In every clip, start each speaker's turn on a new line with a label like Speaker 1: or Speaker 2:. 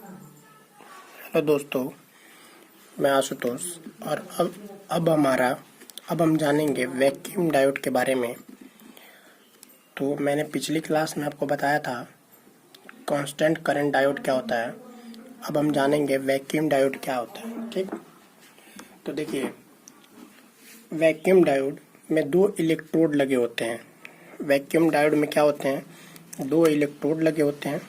Speaker 1: Hello दोस्तों, मैं आशुतोष। और अब हम जानेंगे वैक्यूम डायोड के बारे में। तो मैंने पिछली क्लास में आपको बताया था कांस्टेंट करंट डायोड क्या होता है। अब हम जानेंगे वैक्यूम डायोड क्या होता है। ठीक, तो देखिए, वैक्यूम डायोड में दो इलेक्ट्रोड लगे होते हैं। वैक्यूम डायोड में क्या होते हैं, दो इलेक्ट्रोड लगे होते हैं।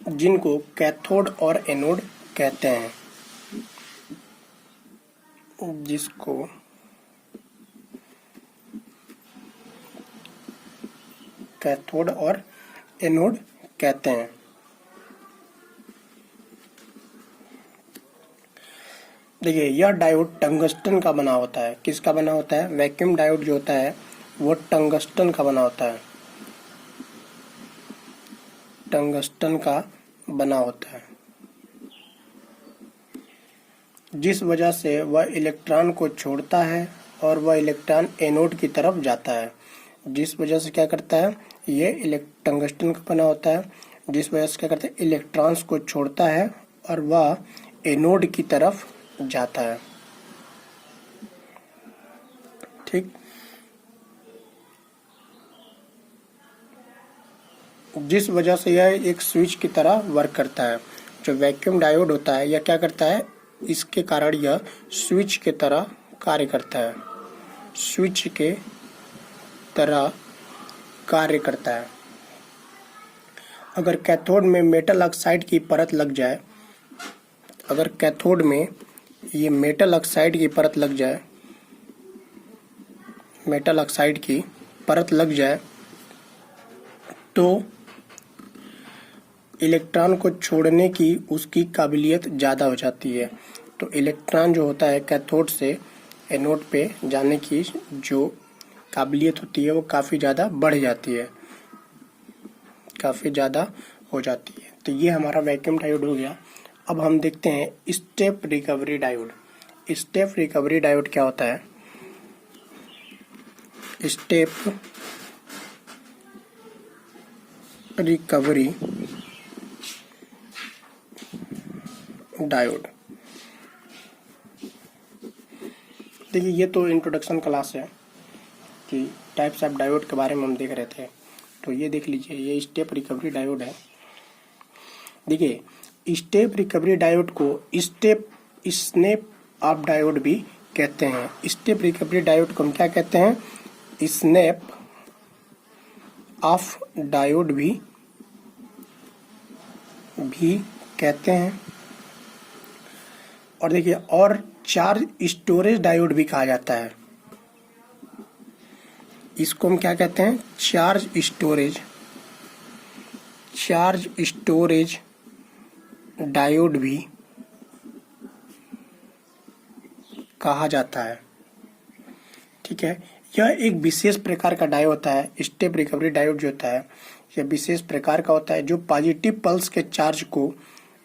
Speaker 1: जिनको कैथोड और एनोड कहते हैं। जिसको कैथोड और एनोड कहते हैं। देखिए, यह डायोड टंगस्टन का बना होता है। किसका बना होता है? वैक्यूम डायोड जो होता है वो टंगस्टन का बना होता है। टंगस्टन का बना होता है, जिस वजह से वह इलेक्ट्रॉन को छोड़ता है और वह इलेक्ट्रॉन एनोड की तरफ जाता है। जिस वजह से क्या करता है, ये टंगस्टन का बना होता है, जिस वजह से क्या करता है, इलेक्ट्रॉन्स को छोड़ता है और वह एनोड की तरफ जाता है। ठीक, जिस वजह से यह एक स्विच की तरह वर्क करता है। जो वैक्यूम डायोड होता है यह क्या करता है, इसके कारण यह स्विच के तरह कार्य करता है। स्विच के तरह कार्य करता है। अगर कैथोड में मेटल ऑक्साइड की परत लग जाए, अगर कैथोड में ये मेटल ऑक्साइड की परत लग जाए, मेटल ऑक्साइड की परत लग जाए, तो इलेक्ट्रॉन को छोड़ने की उसकी काबिलियत ज़्यादा हो जाती है। तो इलेक्ट्रॉन जो होता है कैथोड से एनोड पे जाने की जो काबिलियत होती है वो काफ़ी ज़्यादा बढ़ जाती है, काफ़ी ज़्यादा हो जाती है। तो ये हमारा वैक्यूम डायोड हो गया। अब हम देखते हैं step recovery diode. Step recovery diode क्या होता है? स्टेप रिकवरी डायोड, देखिए ये तो इंट्रोडक्शन क्लास है कि टाइप्स ऑफ डायोड के बारे में हम देख रहे थे। तो ये देख लीजिए, ये स्टेप रिकवरी डायोड है। देखिए, स्टेप रिकवरी डायोड को स्टेप स्नैप ऑफ डायोड भी कहते हैं। स्टेप रिकवरी डायोड को हम क्या कहते हैं? स्नैप ऑफ डायोड भी कहते हैं। और देखिए, और चार्ज स्टोरेज डायोड भी कहा जाता है। इसको हम क्या कहते हैं? चार्ज स्टोरेज डायोड भी कहा जाता है। ठीक है, यह एक विशेष प्रकार का डायोड होता है। स्टेप रिकवरी डायोड जो होता है यह विशेष प्रकार का होता है जो पॉजिटिव पल्स के चार्ज को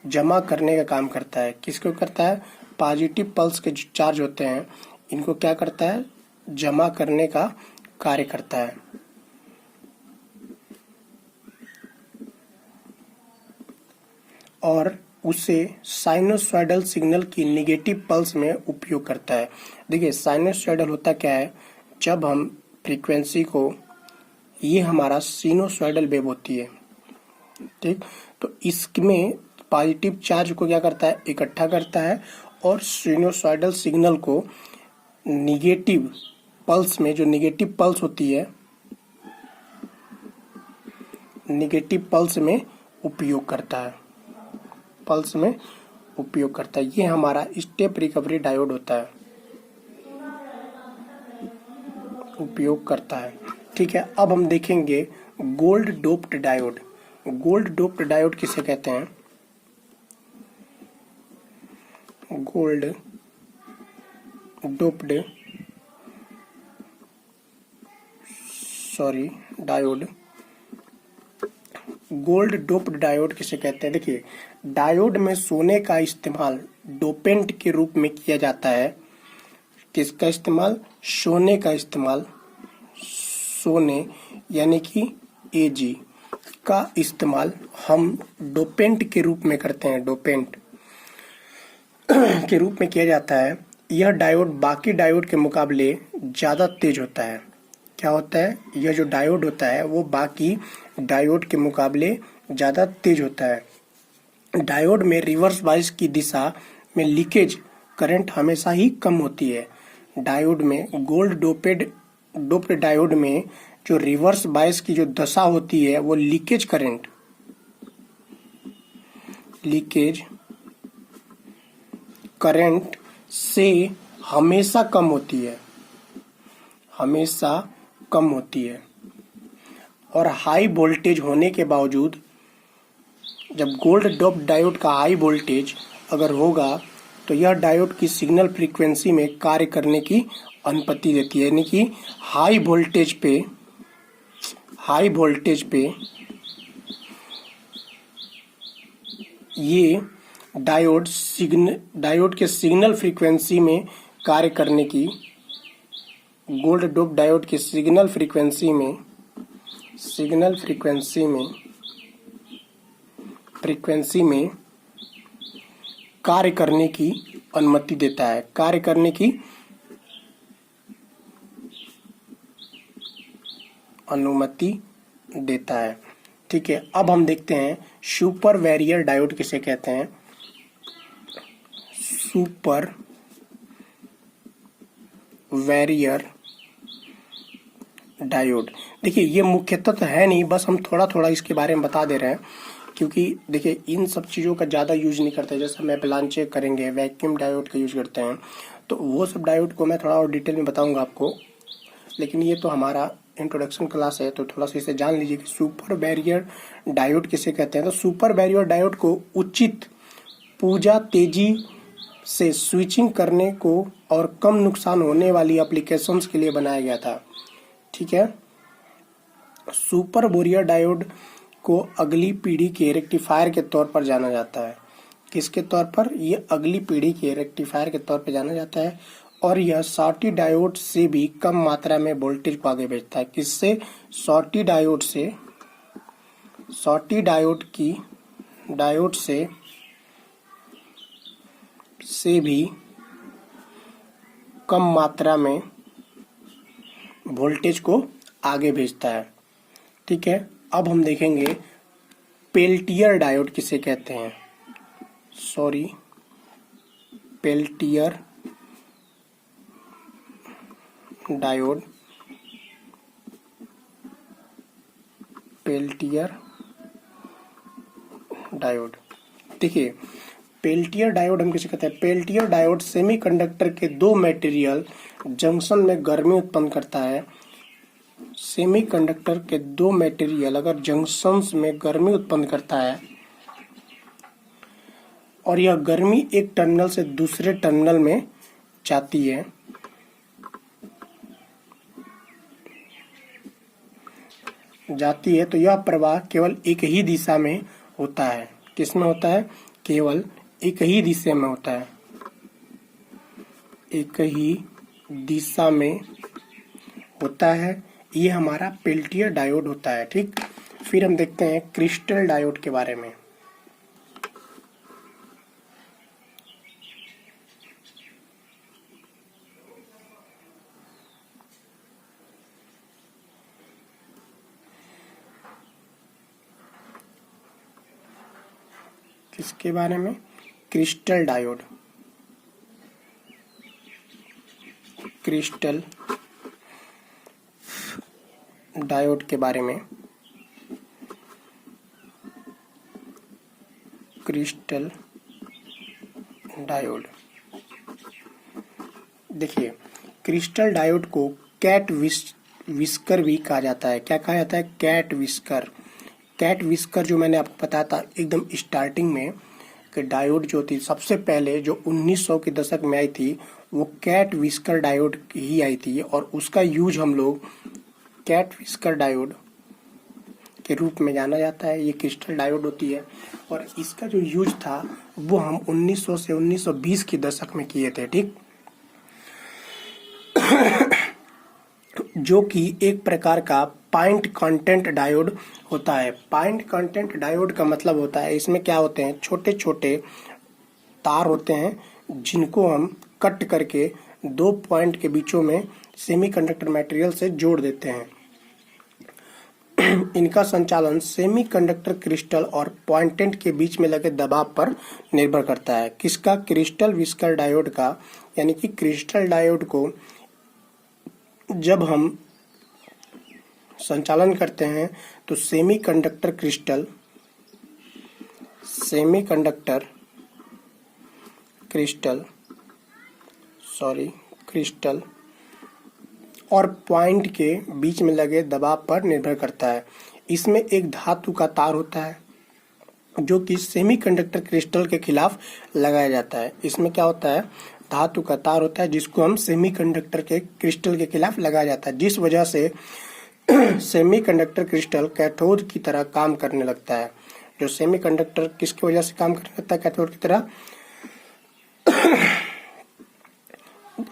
Speaker 1: जमा करने का काम करता है। किसको करता है? पॉजिटिव पल्स के जो चार्ज होते हैं इनको क्या करता है? जमा करने का कार्य करता है। और उसे साइनोसॉइडल सिग्नल की नेगेटिव पल्स में उपयोग करता है। देखिए, साइनोसॉइडल होता क्या है? जब हम फ्रीक्वेंसी को, ये हमारा सिनुसॉइडल वेव होती है। ठीक, तो इसमें पॉजिटिव चार्ज को क्या करता है? इकट्ठा करता है और सिनुसॉइडल सिग्नल को निगेटिव पल्स में, जो निगेटिव पल्स होती है, निगेटिव पल्स में उपयोग करता है। पल्स में उपयोग करता है। ये हमारा स्टेप रिकवरी डायोड होता है, उपयोग करता है। ठीक है, अब हम देखेंगे gold doped diode. Gold doped diode किसे कहते हैं? Gold doped diode. Gold doped diode किसे कहते हैं? देखिए, डायोड में सोने का इस्तेमाल डोपेंट के रूप में किया जाता है। किसका इस्तेमाल? सोने का इस्तेमाल, सोने यानी कि Ag का इस्तेमाल हम डोपेंट के रूप में करते हैं, डोपेंट के रूप में किया जाता है। यह डायोड बाकी डायोड के मुकाबले ज़्यादा तेज होता है। क्या होता है? यह जो डायोड होता है वो बाकी डायोड के मुकाबले ज़्यादा तेज होता है। डायोड में रिवर्स बायस की दिशा में लीकेज करंट हमेशा ही कम होती है। डायोड में गोल्ड डोप्ड डायोड में जो रिवर्स बायस की जो दशा होती है वो लीकेज करंट से हमेशा कम होती है, हमेशा कम होती है। और हाई वोल्टेज होने के बावजूद जब गोल्ड डोप्ड डायोड का हाई वोल्टेज अगर होगा तो यह डायोड की सिग्नल फ्रीक्वेंसी में कार्य करने की अनुमति देती है। यानी कि हाई वोल्टेज पे ये डायोड के सिग्नल फ्रीक्वेंसी में कार्य करने की, गोल्ड डोप डायोड के सिग्नल फ्रीक्वेंसी में कार्य करने की अनुमति देता है, कार्य करने की अनुमति देता है। ठीक है, अब हम देखते हैं सुपर बैरियर डायोड किसे कहते हैं। सुपर बैरियर डायोड, देखिए ये मुख्यतः तो है नहीं, बस हम थोड़ा थोड़ा इसके बारे में बता दे रहे हैं, क्योंकि देखिए इन सब चीज़ों का ज़्यादा यूज नहीं करते। जैसे हम एवलांचे करेंगे, वैक्यूम डायोड का यूज करते हैं, तो वो सब डायोड को मैं थोड़ा और डिटेल में बताऊंगा आपको। लेकिन ये तो हमारा इंट्रोडक्शन क्लास है, तो थोड़ा सा इसे जान लीजिए कि सुपर बैरियर डायोड किसे कहते हैं। तो सुपर बैरियर डायोड को उचित पूजा तेजी से स्विचिंग करने को और कम नुकसान होने वाली एप्लीकेशंस के लिए बनाया गया था। ठीक है, सुपर बैरियर डायोड को अगली पीढ़ी के रेक्टिफायर के तौर पर जाना जाता है। किसके तौर पर? ये अगली पीढ़ी के रेक्टिफायर के तौर पर जाना जाता है। और यह शॉर्टी डायोड से भी कम मात्रा में वोल्टेज को आगे भेजता है। किससे? शॉर्टी डायोड से भी कम मात्रा में वोल्टेज को आगे भेजता है। ठीक है, अब हम देखेंगे पेल्टियर डायोड किसे कहते हैं। पेल्टियर डायोड, देखिए पेल्टियर डायोड हम किसे कहते हैं। पेल्टियर डायोड सेमीकंडक्टर के दो मटेरियल जंक्शन में गर्मी उत्पन्न करता है। सेमीकंडक्टर के दो मटेरियल अगर जंक्शंस में गर्मी उत्पन्न करता है और यह गर्मी एक टर्मिनल से दूसरे टर्मिनल में जाती है, तो यह प्रवाह केवल एक ही दिशा में होता है। किसमें होता है? केवल एक ही दिशा में होता है, एक ही दिशा में होता है। ये हमारा पेल्टियर डायोड होता है। ठीक, फिर हम देखते हैं क्रिस्टल डायोड के बारे में। किसके बारे में? क्रिस्टल डायोड के बारे में। क्रिस्टल डायोड, देखिए क्रिस्टल डायोड को कैट विस्कर भी कहा जाता है। क्या कहा जाता है? कैट विस्कर जो मैंने आपको बताया था एकदम स्टार्टिंग में कि डायोड जो थी सबसे पहले जो 1900 के दशक में आई थी वो कैट विस्कर डायोड ही आई थी, और उसका यूज हम लोग कैट विस्कर डायोड के रूप में जाना जाता है। ये क्रिस्टल डायोड होती है और इसका जो यूज था वो हम 1900 से 1920 के दशक में किए थे। ठीक, जो कि एक प्रकार का पॉइंट कांटेंट डायोड होता है। पॉइंट कांटेंट डायोड का मतलब होता है, इसमें क्या होते हैं, छोटे छोटे तार होते हैं जिनको हम कट करके दो पॉइंट के बीचों में सेमीकंडक्टर मटेरियल से जोड़ देते हैं। इनका संचालन सेमीकंडक्टर क्रिस्टल और पॉइंटेंट के बीच में लगे दबाव पर निर्भर करता है। किसका? क्रिस्टल व्हिस्कर डायोड का। यानी कि क्रिस्टल डायोड को जब हम संचालन करते हैं तो सेमीकंडक्टर क्रिस्टल और पॉइंट के बीच में लगे दबाव पर निर्भर करता है। इसमें एक धातु का तार होता है जो कि सेमीकंडक्टर क्रिस्टल के खिलाफ लगाया जाता है। इसमें क्या होता है, धातु का तार होता है जिसको हम सेमीकंडक्टर के क्रिस्टल के खिलाफ लगाया जाता है, जिस वजह से सेमीकंडक्टर क्रिस्टल कैथोड की तरह काम करने लगता है। जो सेमीकंडक्टर किसकी वजह से काम करने लगता है? कैथोड की तरह।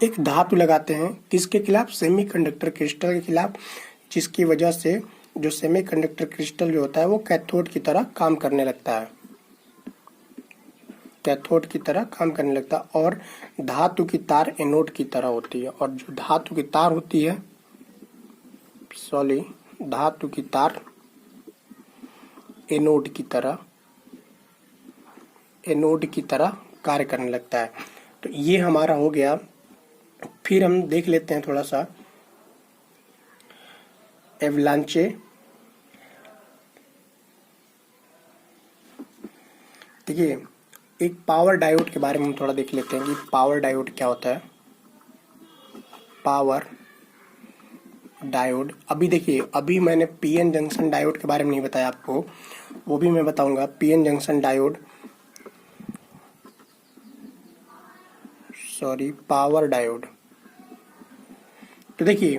Speaker 1: एक धातु लगाते हैं किसके खिलाफ? सेमीकंडक्टर क्रिस्टल के खिलाफ, जिसकी वजह से जो सेमीकंडक्टर क्रिस्टल जो होता है वो कैथोड की तरह काम करने लगता है, कैथोड की तरह काम करने लगता है। और धातु की तार एनोड की तरह होती है। और जो धातु की तार होती है, धातु की तार एनोड की तरह कार्य करने लगता है। तो ये हमारा हो गया। फिर हम देख लेते हैं थोड़ा सा एवलांचे। देखिए, एक पावर डायोड के बारे में हम थोड़ा देख लेते हैं कि पावर डायोड क्या होता है। पावर डायोड, अभी देखिए, अभी मैंने पीएन जंक्शन डायोड के बारे में नहीं बताया आपको, वो भी मैं बताऊंगा। PN junction diode, power diode. तो देखिए,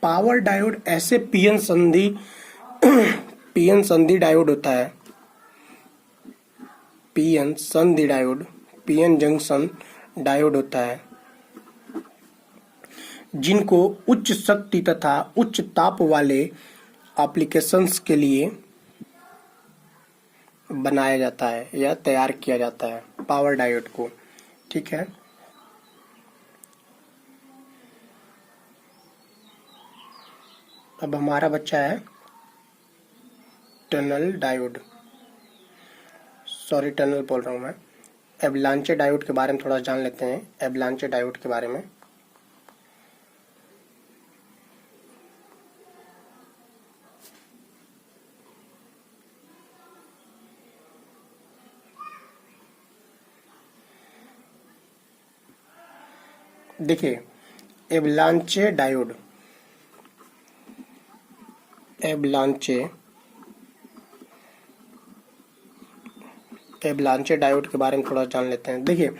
Speaker 1: पावर डायोड ऐसे पीएन संधि डायोड होता है, पीएन जंक्शन डायोड होता है, जिनको उच्च शक्ति तथा उच्च ताप वाले एप्लीकेशंस के लिए बनाया जाता है या तैयार किया जाता है पावर डायोड को। ठीक है, अब हमारा बच्चा है टनल डायोड, टनल बोल रहा हूं मैं। एवलांचे डायोड के बारे में थोड़ा जान लेते हैं। एवलांचे डायोड के बारे में, देखिए, एवलांचे डायोड के बारे में थोड़ा जान लेते हैं। देखिए,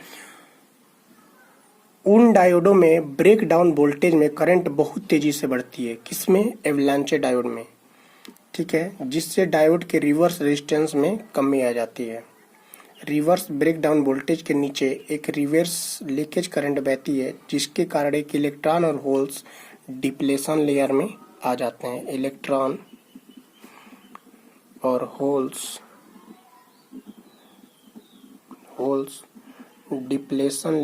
Speaker 1: उन डायोडों में ब्रेक डाउन वोल्टेज में करंट बहुत तेजी से बढ़ती है। किसमें? एवलांचे डायोड में। ठीक है, जिससे डायोड के रिवर्स रेजिस्टेंस में कमी आ जाती है। रिवर्स ब्रेक डाउन वोल्टेज के नीचे एक रिवर्स लीकेज करंट बहती है, जिसके कारण एक इलेक्ट्रॉन और होल्स डिप्लेशन लेयर में आ जाते हैं। इलेक्ट्रॉन और होल्स डिप्लेशन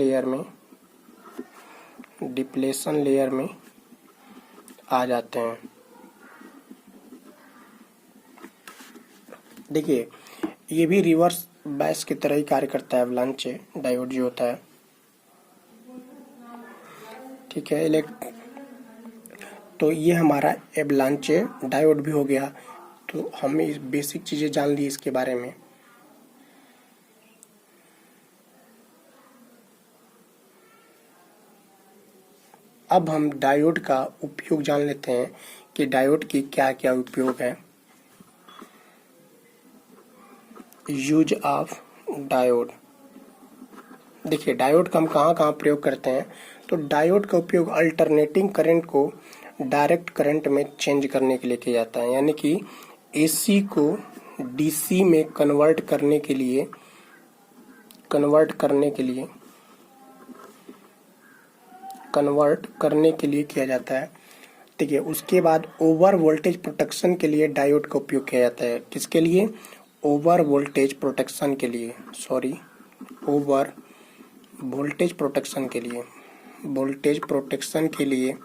Speaker 1: लेयर में आ जाते हैं। देखिए, ये भी रिवर्स बायस की तरह ही कार्य करता है एवलांचे डायोड जो होता है। ठीक है, तो ये हमारा एवलांचे डायोड भी हो गया। तो हमें इस बेसिक चीजें जान ली इसके बारे में। अब हम डायोड का उपयोग जान लेते हैं कि डायोड की क्या क्या उपयोग है। यूज ऑफ डायोड, देखिए, डायोड का हम कहाँ कहाँ प्रयोग करते हैं। तो डायोड का उपयोग अल्टरनेटिंग करंट को डायरेक्ट करंट में चेंज करने के लिए किया जाता है। यानी कि एसी को डीसी में कन्वर्ट करने के लिए किया जाता है। देखिए उसके बाद ओवर वोल्टेज प्रोटेक्शन के लिए डायोड का उपयोग किया जाता है। किसके लिए? ओवर वोल्टेज प्रोटेक्शन के लिए, ओवर वोल्टेज प्रोटेक्शन के लिए, वोल्टेज प्रोटेक्शन के लिए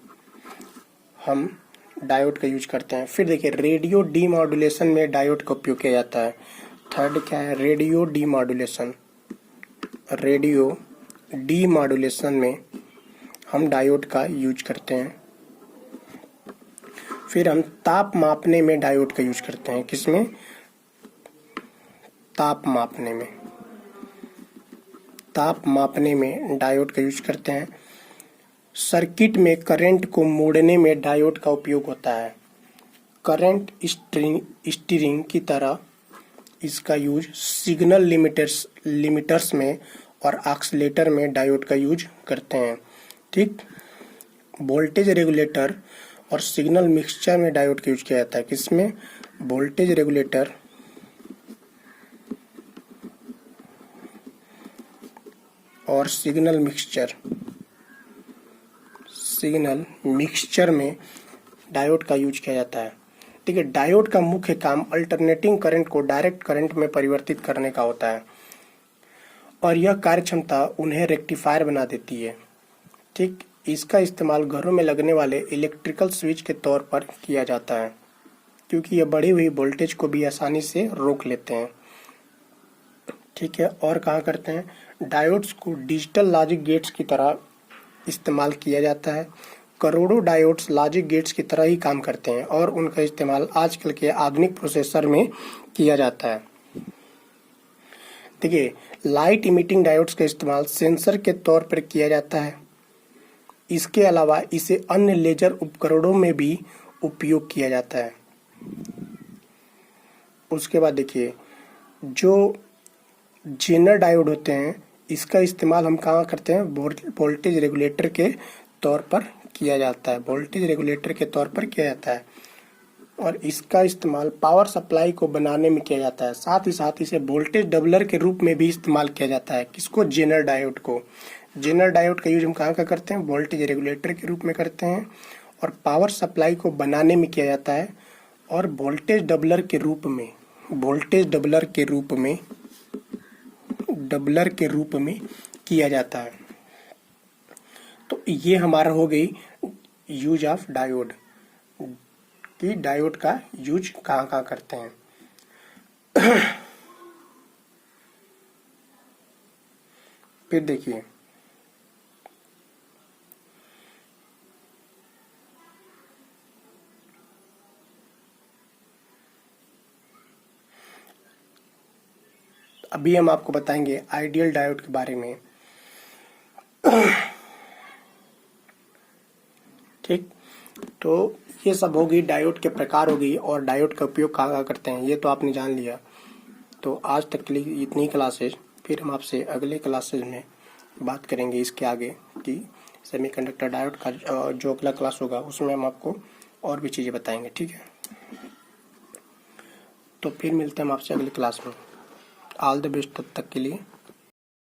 Speaker 1: हम डायोड का यूज करते हैं। फिर देखिए रेडियो डीमॉड्यूलेशन में डायोड का उपयोग किया जाता है। थर्ड क्या है? Radio demodulation. रेडियो डीमॉड्यूलेशन में हम डायोड का यूज करते हैं। फिर हम ताप मापने में डायोड का यूज करते हैं। किसमें? ताप मापने में। ताप मापने में डायोड का यूज करते हैं। सर्किट में करंट को मोड़ने में डायोड का उपयोग होता है। करंट स्टीयरिंग की तरह इसका यूज सिग्नल लिमिटर्स में और ऑक्सीलेटर में डायोड का यूज करते हैं। ठीक, वोल्टेज रेगुलेटर और सिग्नल मिक्सचर में डायोड का यूज किया जाता है। किसमें? वोल्टेज रेगुलेटर और सिग्नल मिक्सचर में डायोड का यूज किया जाता है। ठीक है, डायोड का मुख्य काम अल्टरनेटिंग करंट को डायरेक्ट करंट में परिवर्तित करने का होता है और यह कार्यक्षमता उन्हें रेक्टिफायर बना देती है। ठीक, इसका इस्तेमाल घरों में लगने वाले इलेक्ट्रिकल स्विच के तौर पर किया जाता है क्योंकि यह बढ़ी हुई वोल्टेज को भी आसानी से रोक लेते हैं। ठीक है, और कहाँ करते हैं? डायोड्स को डिजिटल लॉजिक गेट्स की तरह इस्तेमाल किया जाता है। करोड़ों डायोड्स लॉजिक गेट्स की तरह ही काम करते हैं और उनका इस्तेमाल आजकल के आधुनिक प्रोसेसर में किया जाता है। देखिए लाइट इमिटिंग डायोड्स का इस्तेमाल सेंसर के तौर पर किया जाता है। इसके अलावा इसे अन्य लेजर उपकरणों में भी उपयोग किया जाता है। उसके बाद देखिए जो जेनर डायोड होते हैं इसका इस्तेमाल हम कहाँ करते हैं? वोल्टेज रेगुलेटर के तौर पर किया जाता है। वोल्टेज रेगुलेटर के तौर पर किया जाता है और इसका इस्तेमाल पावर सप्लाई को बनाने में किया जाता है। साथ ही साथ इसे वोल्टेज डबलर के रूप में भी इस्तेमाल किया जाता है। किसको? जेनर डायोड को। जेनर डायोड का यूज हम कहाँ का करते हैं? वोल्टेज रेगुलेटर के रूप में करते हैं और पावर सप्लाई को बनाने में किया जाता है और वोल्टेज डबलर के रूप में किया जाता है। तो ये हमारा हो गई यूज ऑफ डायोड कि डायोड का यूज कहाँ कहाँ करते हैं। फिर देखिए अभी हम आपको बताएंगे आइडियल डायोड के बारे में। ठीक, तो ये सब होगी डायोड के प्रकार हो गई और डायोड का उपयोग कहाँ कहाँ करते हैं ये तो आपने जान लिया। तो आज तक के लिए इतनी क्लासेज, फिर हम आपसे अगले क्लासेज में बात करेंगे इसके आगे कि सेमीकंडक्टर डायोड का जो अगला क्लास होगा उसमें हम आपको और भी चीज़ें बताएंगे। ठीक है, तो फिर मिलते हैं हम आपसे अगली क्लास में। ऑल द बेस्ट तब तक के लिए।